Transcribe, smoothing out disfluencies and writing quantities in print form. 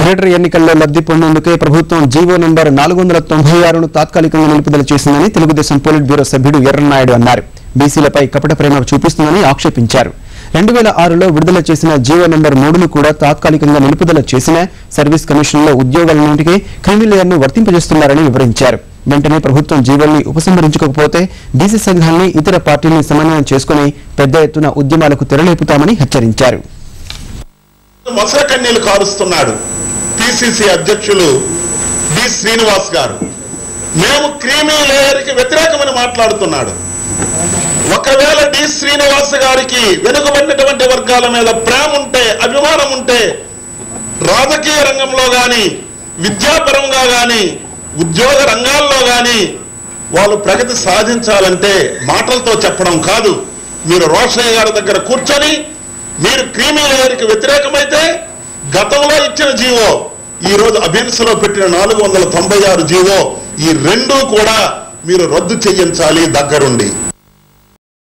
Greater ఎన్నికల్లో లబ్ధి పొందేందుకే ప్రభుత్వం జీవో నంబర్ 496ను తాత్కాలికంగా నిలుపుదల చేసిందని తెలుగుదేశం పోలిట్ బ్యూరో సభ్యుడు ఎర్రన్నాయుడు అన్నారు. బీసీలపై కపట ప్రేమ చూపిస్తుందని ఆక్షేపించారు. 2006లో విడుదల చేసిన జీవో నంబర్ 3ను కూడా తాత్కాలికంగా నిలుపుదల చేసిన సర్వీస్ కమిషన్లో ఉద్యోగాలన్నింటికీ క్రిమిలేయర్ను వర్తింపజేస్తున్నారని వివరించారు. వెంటనే ప్రభుత్వం జీవోల్ని ఉపసంహరించకపోతే బీసీ సంఘాన్ని ఇతర పార్టీల్ని సమన్వయం చేసుకుని పెద్ద ఎత్తున ఉద్యమాలకు తెరలేపుతామని హెచ్చరించారు. మసకన్నీలు కారుస్తున్నాడు పిసిసి అధ్యక్షులు డి శ్రీనివాస్ గారు. మేము క్రీమీ లేయర్కి వ్యతిరేకమని మాట్లాడుతున్నాడు. ఒకవేళ డి శ్రీనివాస్ గారికి వెనుకబడినటువంటి వర్గాల మీద ప్రేమ ఉంటే, అభిమానం ఉంటే, రాజకీయ రంగంలో కానీ, విద్యాపరంగా కానీ, ఉద్యోగ రంగాల్లో కానీ వాళ్ళు ప్రగతి సాధించాలంటే మాటలతో చెప్పడం కాదు, మీరు రోషయ్య గారి దగ్గర కూర్చొని మీరు క్రీమీ లేయర్కి వ్యతిరేకమైతే గతంలో ఇచ్చిన జీవో, ఈరోజు అబిన్స్లో పెట్టిన 496 జీవో, ఈ రెండూ కూడా మీరు రద్దు చేయించాలి దగ్గరుండి.